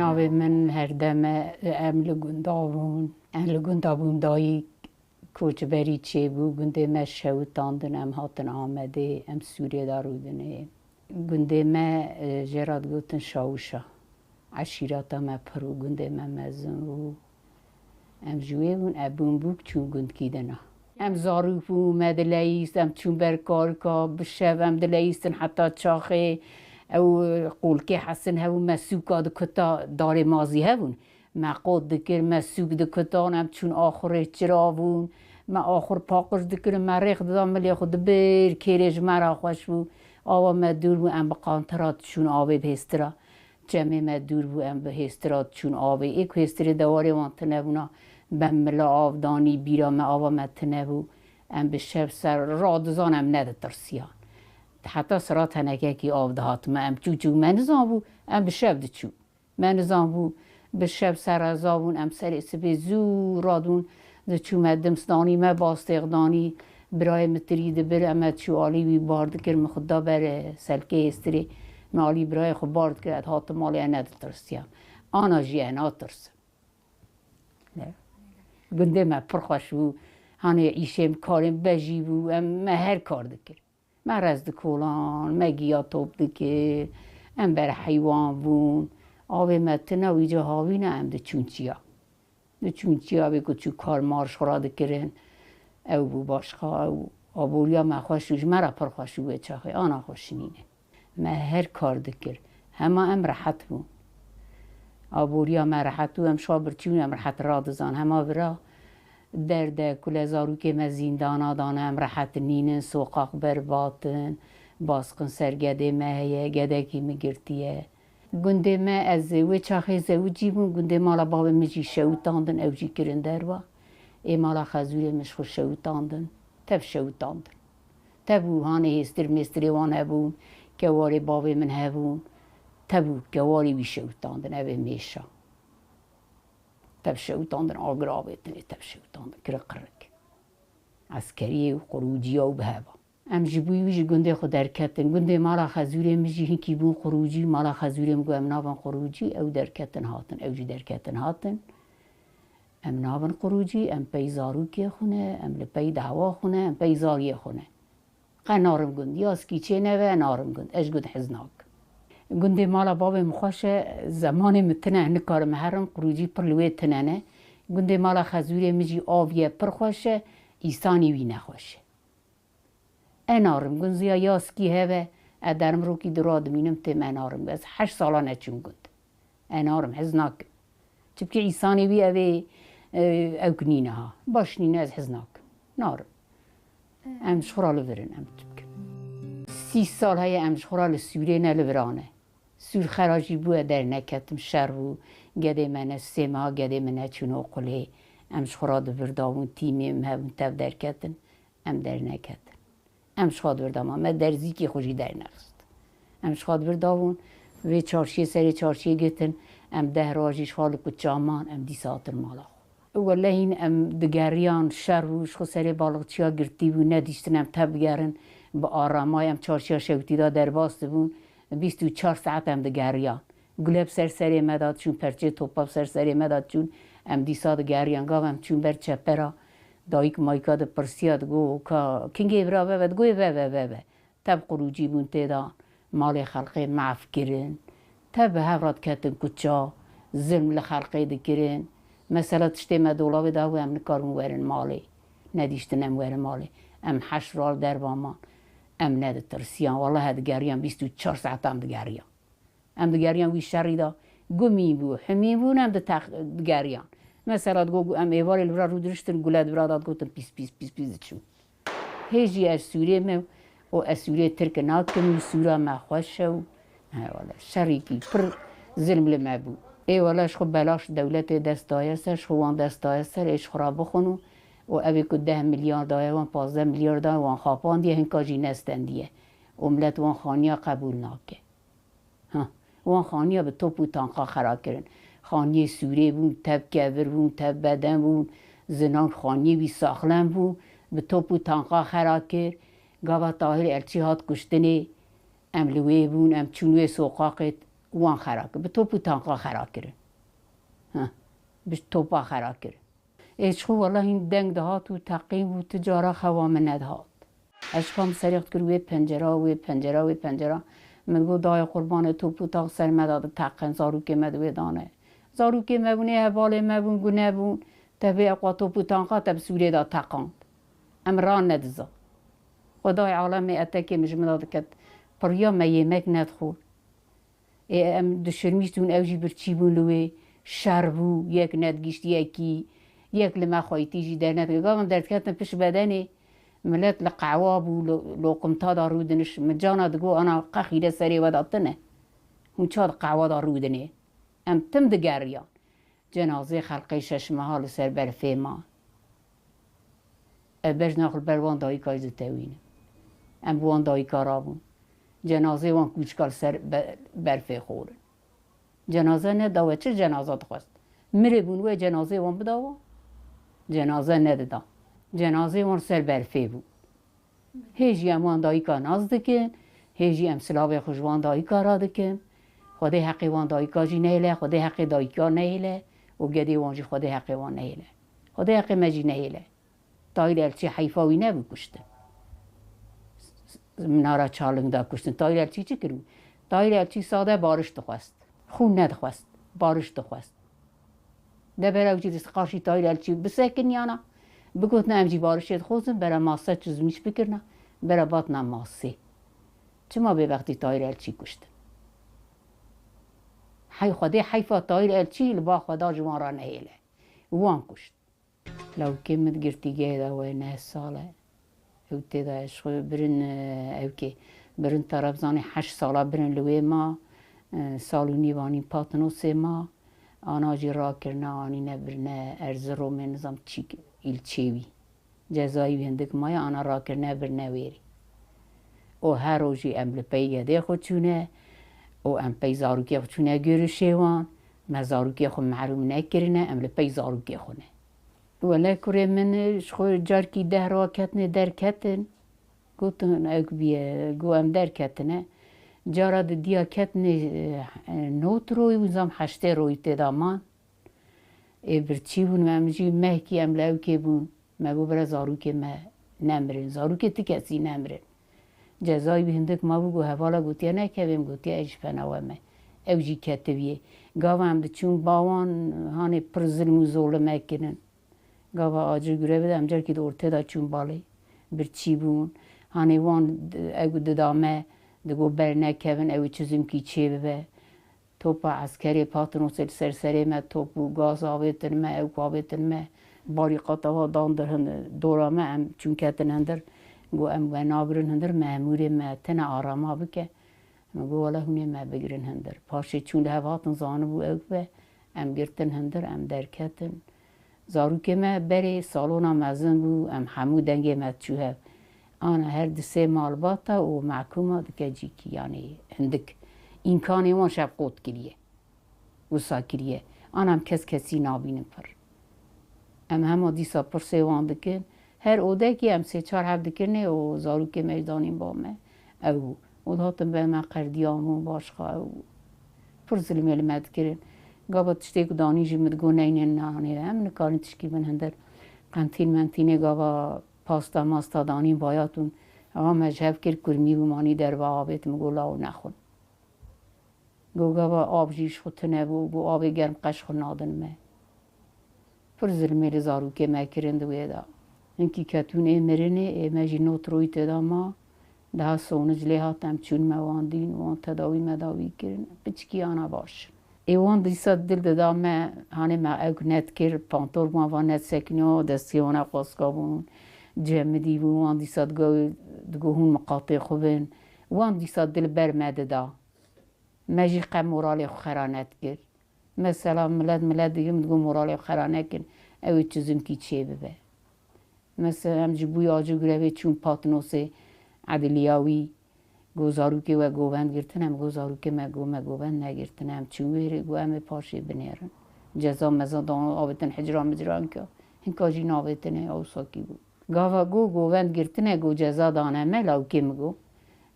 ناوی من هر دمه لگندابون دایی کوچبری چه بو گنده ما شوتاندن ام هاتن آمده ام سوریه دارودنه گنده ما جراد گوتن شاوشا عشیراتا ما پرو گنده ما مزن و ام جوه بون ابون بوک چون گند کیدنا ام زاروف بو مدلیست ام چون برکار کا بشب ام دلیستن حتی چاخه او قول که حسن هاو مسوکا دکتا دار مازی هاون ما قد دکر مسوک دکتان ام چون آخر چراوون ما آخر پاقش دکر ما ریخ دادم ملی خود بیر کریج مرا خوش بو آوا ما دور بو ام بقانترات چون آوه بهسترا جمعه ما دور بو ام بهسترات چون آوه ایک هستری دواری وان تنبونا بملا آفدانی بیرا ما آوا ما تنبو ام بشب سر رادزان ام نده ترسیان حتی سرا تنکه کی آفدهات ما ام چو من نظام بو ام بشب ده چو من نظام بو بشب سر ازابون ام سر اسبه زور رادون ده چو مدم سدانی ما باستقدانی برای مترید بر امد چو آلی بی بارد کر مخدا بر سلکه استری مالی برای خود بارد کرد هات مالی اند ترسیم آنا جیانا ترسم گنده ما پرخوش بو هانه ایشم کارم بجی بو ما هر کار دکر ما رزد کولان ما گیا توب دکر ام بر حیوان بون آوه متنه و ایجا هاوی نه ام ده چونچیا بگو چو کار مارش خورا دکرن او بو باشخوا او آبوریا ما خوشوش مرا پر خوشو بچاخه آنا خوشنینه ما هر کار دکر همه ام راحت بون آبوریا ما راحت بون ام شابرچون ام راحت را دزان همه برا درده کل زارو که ما زیندانا دانه ام راحت نینن سوقاق برباتن باسقن سرگده مهیه گده کی مگرتیه گنده ما از و چاخه زوجی بون گنده مالا بابا مجی شوتاندن او جی کرن دروا ای مالا خزوره مش خوش شوتاندن تب شوتاندن تبو هانه هستر مستری وان هبون که واری بابا من هبون تبو که واری بی شوتاندن او میشا تب شوتاندن آگرابتنه تب شوتاندن کرق عسکری و خروجی و بهبا ام جبوی ویج گنده خود درکتن گنده مالا خزوره مجی هنکی بون خروجی مالا خزوره مگو ام نابن خروجی او درکتن هاتن او جی درکتن هاتن ام نابن خروجی ام پی زاروکی خونه ام لپی دعوا خونه ام پی زاری خونه قا نارم گند یاسکی چه نوه نارم گند اش گند حزناک گنده مالا باب مخواشه زمان متنه نکار محرم خروجی پر لوی تننه گنده مالا خزوره مجی آویه پر خوشه ایسانی وی نخوشه انارم گند زیا یاسکی هوه ادرم رو کی دراد مینم تم انارم بس 8 سالانه چون گند انارم حزناک چبکه ایسانی وی اوه او کنینه ها باش نینه از حزناک نارم امش خورال ورن ام چبکه 30 سال های امش خورال سوره نلورانه سور خراجی بوه در نکتم شر بو گده منه سما گده منه چون اقله امش خورال وردامون تیمیم هون تب در کتن ام در نکتن امش خاد وردام اما در زیکی خوشی در نخست امش خاد وردامون و چارشی سر چارشی گتن ام ده راجیش خال کچامان ام دی ساتر مالا والله این ام دگریان شر روش خو سر بالغچیا گرتی بو ندیشتن ام تب گرن با آرامای ام چارشیا شوتی دا در باست بون 24 ساعت هم دگریان گلب سر مداد چون پرچه توپاب سر مداد چون ام دیسا دگریان گاو ام چون بر چپرا دایک مایکا د پرسیاد گو که کنگی برا ببد گوی ببه تب قروجی بون تیدان مال خلقه معف کرن تب هفراد کتن کچا ظلم لخلقه دکرن مثلا تشتی مدولا بداو ام نکار مورن مالی ندیشتن ام ورن مالی ام حشرال در بامان ام نده ترسیان والله هدگریان 24 ساعت هم دگریان ام دگریان وی شری دا گمی بو همین بو ام دگریان مثلا گو ام ایواری لبرا رو درشتن گلد برا داد گوتن پیس چون هیجی از سوریه مو و از سوریه ترک ناکم و سورا ما خوش شو والله شری کی پر ظلم لما بو ای والله شخو بلاش دولت دست دایه سر شخوان دست دایه سر ایش خراب بخونو و اوی که 10 میلیارد دایه وان 15 میلیارد دایه وان خاپان دیه هنکاجی نستن دیه املت وان خانیا قبول ناکه وان خانیا به توپ و تانقا خرا کرن خانی سوره بون تب کور بون تب بدن بون زنان خانی بی ساخلن بون به توپ و تانقا خرا کر گاوا طاهر الچی هات کشتنه ام لوی بون ام چونوی سوقاقت وان خرا کرد به توپ و تانقا خرا کرد به توپا خرا کرد اشخو والله این دنگ دهات و تقیم و تجاره خوام ندهات اشخام سریخت کرد وی پنجره من گو دای قربان توپ و تاق سر مداد تقن زاروک مدوی دانه زاروک مبونه حواله مبون گونه بون تبی اقوا توپ و تانقا تب سوری دا تقاند امران ندزا خدای عالمی اتکی مجمداد کد پریا ما یمک ندخور ام دشرمیشتون اوجی برچی بون لوی شربو یک ندگیشت یک لما خواهیتیجی در ندگه گاهم درد کتن پیش بدنی ملت لقعواب و لقمتا دا رودنش مجانا دگو انا قخیده سری وداتنه هون چاد قعوا دا رودنه ام تم دگریان جنازه خلقی ششمها لسر برفه ما بج ناخل بروان دایی کاج زتوینه ام بوان دایی کارابون جنازه وان کوچکال سر برفه خورن جنازه نداوه چه جنازه خواست مره بون و جنازه وان بداوه جنازه ندادا جنازه وان سر برفه بود هیچی هم وان دایی کار ناز دکن هیچی هم سلاوه خوش وان دایی کارا دکن خود حقی وان دایی کاجی نیله خود حقی دایی کار نیله و گدی وانجی خود حقی وان نیله خود حقی مجی نیله تایل الچی حیفاوی نبو کشتن منارا چالنگ دا کشتن تایل الچی چی کرو تایل الچی ساده بارش دخواست خون ندخواست بارش دخواست ده برای وجود قاشی تایل الچی بسکن یانا بگوت نه امجی بارشید خوزن برای ماسه چیز میش بکرنه برای بات نه ماسه چما به وقتی تایل الچی کشتن خودی حیفا تایل الچی لبا خدا جوان را نهیله وان کشت لو كمت قرتي جيدا وين سالة او تدا عشق برن او كي برن طرابزاني 8 ساله برن لوي ما سالوني واني باتنو سما انا جي راكرنا اني نبرنا ارزرو من نظام تشيك الچيوي جزاي بهندك مايا انا راكرنا برنا ويري او هروجي ام لپي يده خودشونه او ام پي زاروكي خودشونه گرشيوان ما زاروكي خو معلوم نكرنا ام لپي زاروكي خونه ولا كوري من شخو جاركي دهروا كتن در كتن قلتن اك بيه قو ام در كتنه جارا ديا كتن نوت روي وزام حشته روي تدامان برچي بون ممجي مهكي ام لاوكي بون ما بو برا زاروكي ما نمرن زاروكي تكسي نمرن جزاي بهندك ما بو هوالا قوتيا نكبم قوتيا ايش فنوامه او جي كتبيه قاوام دچون باوان هاني پرزلم و ظلمه کنن گاوا آجر گره بده امجر که دورته دا چون بالی برچی بون هانی وان اگو ددامه دگو بر نکبن او چیزم کی چه ببه توپا عسکری پاتنو سرسره ما توپو گاز آویتن ما او آویتن ما باریقات ها داندر دورامه ام چون کتن هندر گو ام و نابرن هندر ماموری ما تن آراما بکه گو والا هونی ما بگرن هندر پاشه چون ده هاتن زانه بو او به ام گرتن هندر ام درکتن زاروکه ما بری سالونا مزن بو ام همو دنگه ما چوه آنا هر دسه مالباتا و محکومه دکه جیکی یعنی هندک امکانی وان شب قوت کریه و ساکریه آنا هم کسی نابینم پر ام همه دیسا پر سیوان دکن هر اوده که ام 3-4 هفته دکنه و زاروکه مجدانیم با من او دهاتم به من قردیامون باشخواه او پر ظلمه لمد کرن گابا تشتی که دانیجی مدگو نینن نانه هم نکارن تشکی من هندر قنتین منتینه گابا پاستا ماستا دانیم بایاتون اما مجهب کرد کرمی بمانی در با آبت مگو لاو نخون گو گابا آب جیش خود تنبو گو آب گرم قش خود نادن مه پر ظلمه لزارو که مه کرند ویدا اینکی کتون امرنه مجی نوت روی تدا ما ده سونج لیهاتم چون مواندین وان تداوی مداوی کرن بچکی آنا باش ایوان دیسا دل دادا ما هانه ما اگ نت کر پانتور ما وان نت سکنیو دستیوانا قاسکا بون جمع دیبون وان دیسا دگو هون مقاطع خوبن وان دیسا دل بر مددا مجی قم مورالی خرانت کر مثلا ملت دیگه مدگو مورالی خرانت کن اوی چیزم کی چه ببه مثلا هم جبوی آجو گروه چون پاتنوسه عدلیاوی گوزاروکه و گوبند گرتنم گوزاروکه ما گوبند نگرتنم چون ویره گو همه پاشه بنیرن جزا مزا دان آبتن حجران مجران که هنکاجی نابتنه او ساکی بود گاوا گوبند گرتنه گو جزا دانه ملاوکه مگو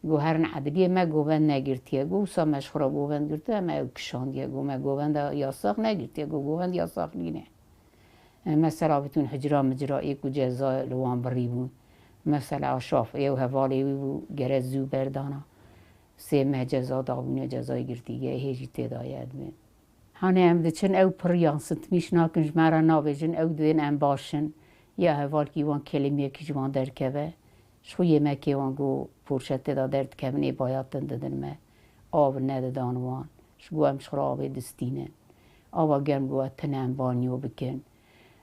گو هر عدلیه ما گوبند نگرتیه گو سا مشخورا گوبند گرته اما کشاندیه گو ما گوبند یاساق نگرتیه گو گوبند یاساق لینه مثلا بتون حجرا مجرا ایک و جزا لوان بری بون مثلا شاف ایو حوالی و گره زو بردانا سه مه جزا دابونه جزای گرتیگه هیچی تداید من هانه هم دچن او پریان ستمیش ناکنج مرا نابجن او دین ام باشن یا حوال کی وان کلمه کی جوان درکبه شو یمکی وان گو پرشته دا درد کبنی باید دندن ما آب ندادان وان شو هم شراب دستینه آب گرم گو تنم بانیو بکن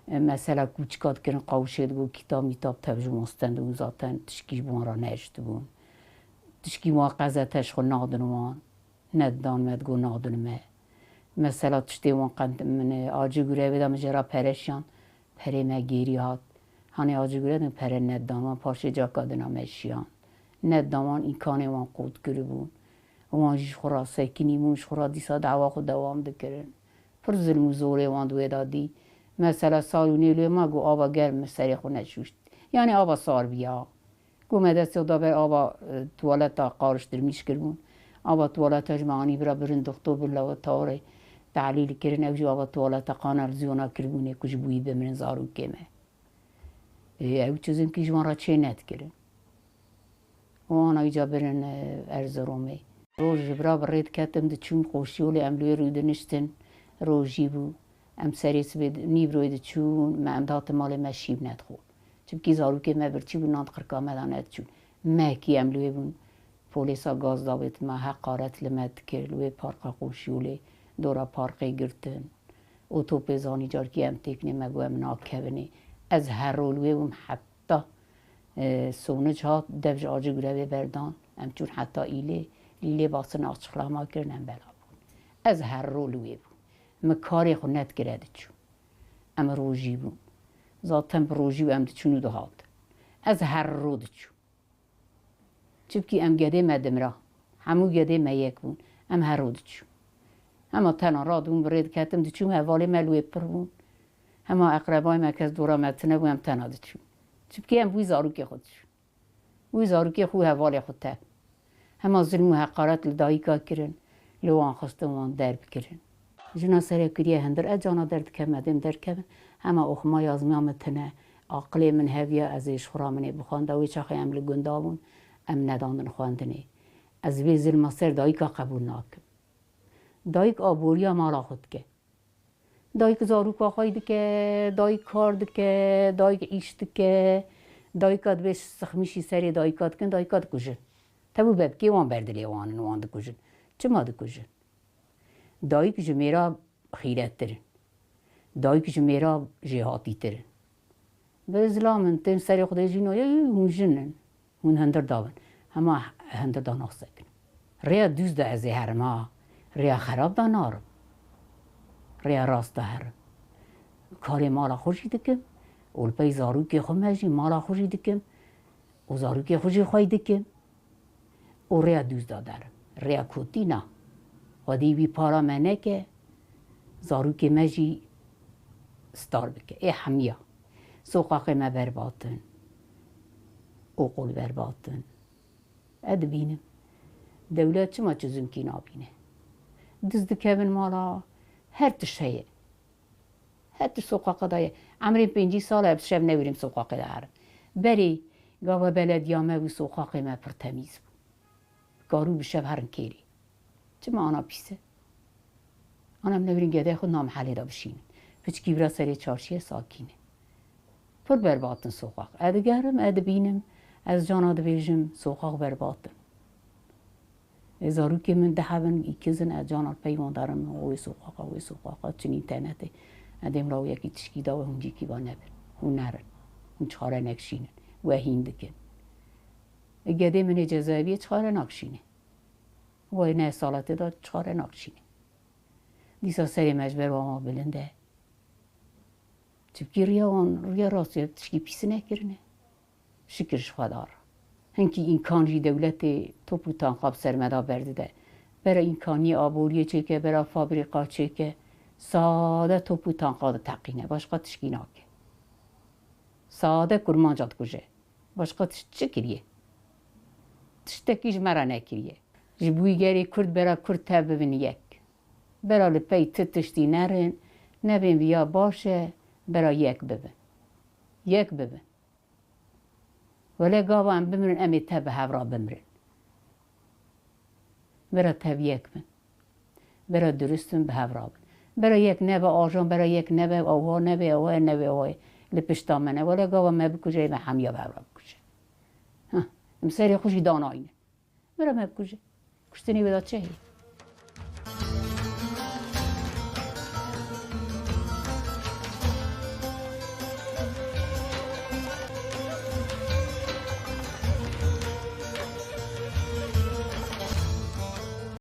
مثلا کوچکات کردن قوشید گو کتاب میتاب ترجمه استند و ذاتن تشکیش بون را نشت بون تشکی ما قزتش خو نادن وان ندان مد گو نادن ما مثلا تشتی وان قند من آجی گره بدم جرا پرشان پره ما گیری هات هانی آجی گره دن پره ندان وان پاشه جا کادنا مشیان ندان وان این کانه وان قود کرده بون وان جیش خورا سکنی مونش خورا دیسا دعوا خود دوام دکرن پر ظلم و زوره وان دوی دادی مثلا سالونی لوی ما گو آبا گرم سری خو نشوشت یعنی آبا سار بیا گو مدست دا به آبا توالتا قارش درمیش کردون آبا توالتا جمعانی برا برن دختو برلا و تاره تعلیل کردن اوجی آبا توالتا قانر زیونا کردونه کش بویی بمرن زارو کمه او چیزیم که جوان را چه ند کردن و آنا ایجا برن ارزرومه روز برا برید کتم ده چون خوشیولی املوی رودنشتن روژی بو ام سریس بید نیبروی چون ما امداد مال ما شیب ندخول چون زارو که ما برچی بون ناد خرکا مداند چون ما کی املوی بون پولیسا گاز دابت ما حقارت لمد کرد لوی پارقا خوشیولی دورا پارقی گرتن اوتوپ زانی جار که ام تکنه ما گو ام ناکبنه از هر رولوی بون حتی سونج ها دفج آجه گروه بردان ام چون حتی لیله باسن آچخلا ما کردن بلا بون از هر رولوی بون ما کاری خود ند کرده چون اما روژی بون ذاتم روژی و ام چونو دهات از هر رو چون چبکی ام گده مدم را همو گده ما یک بون ام هر رو چون اما تنها را دون برید کتم چون حوالی ملوی پر بون اما اقربای ما کس دورا متنه بون ام تنها چون چبکی ام بوی زاروکی خود چون بوی زاروکی خود حوالی خود تب اما ظلم و حقارت لدایکا کرن لوان خسته وان درب کرن جنا سر کریه هندر اجانا درد کمدیم درد کم اما اخمای از میامتنه عقلی من هویه ازش خورامنه بخوانده و چاخی ام لگندابون ام نداندن خواندنه از وی ظلم سر دایکا قبول ناکم دایک آبوریا مالا خود که دایک زاروکا خواهید که دایک کارد که دایک ایشت که دایکات بهش سخمیشی سری دایکات کن دایکات کجن تبو ببکی وان بردلی وان ده کجن چه ما ده کجن دایک جمیرا خیرت ترن دایک جمیرا جهاتی ترن به ازلامن تن سری خدای جینو هون جنن هون هندر داون اما هندر دا ناسکن ریا دوز دا ازی هرما ریا خراب دا نارم ریا راست دا هرم کاری مالا خوشی دکم اول پی زاروکی خو مجی مالا خوشی دکم و زاروکی خوشی خواهی دکم و ریا دوز دا درم ریا کوتی نه و دیوی پارا منه که زاروکی مجی ستار بکه ای حمیا سوقاق ما برباطن او قول برباطن اد بینم دولت چما چیزم کی نابینه دزد کبن مالا هر تشهیه هر تش سوقاق دایه عمری 5 ساله شب نوریم سوقاق دارم بری گاوا بلدیامه و سوقاق ما پر تمیز بود گارو بشب هرن کیری چما آنا پیسه آنم نورین گده خود نام حلی دا بشینن پچکی برا سری چارشیه ساکینه پر برباطن سوقاق ادگرم ادبینم از جانا دویجم سوقاق برباطن ازارو که من دهبن ایکزن از جانا پیمان دارم اوی سوقاقا چنین اینترنته ادیم راو یکی تشکی دا و هنجی کی با نبر هون نرن هون چخاره نکشینن و هین دکن گده من جزایبیه چخاره نکشینه وای نه سالته دا چخاره نکشینه دیسا سری مجبر با ما بلنده چبکی ریا راستی تشکی پیسه نکرنه شکرش خدا را هنکی این کانجی دولت توپو تانقاب سرمدا برده برای این کانی آبوریه چه که برای فابریقا چه که ساده توپو تانقاب تقینه باشقا تشکی ناکه ساده کرمانجات کجه باشقا چه کریه تشتکیش مرا نکریه جبوی گری کرد برا کرد تا ببین یک برا لپی تشتی نرن نبین بیا باشه برا یک ببین ولی گاوا هم بمرن امی تا به هورا بمرن برا تب یک بن برا درستن به هورا بن برا یک نبه آجان برا یک نبه آوه لپشتا منه ولی گاوا ما بکجه و همیا به هورا بکجه امسری خوشی داناینه برا ما بکجه کشتنی بدا چه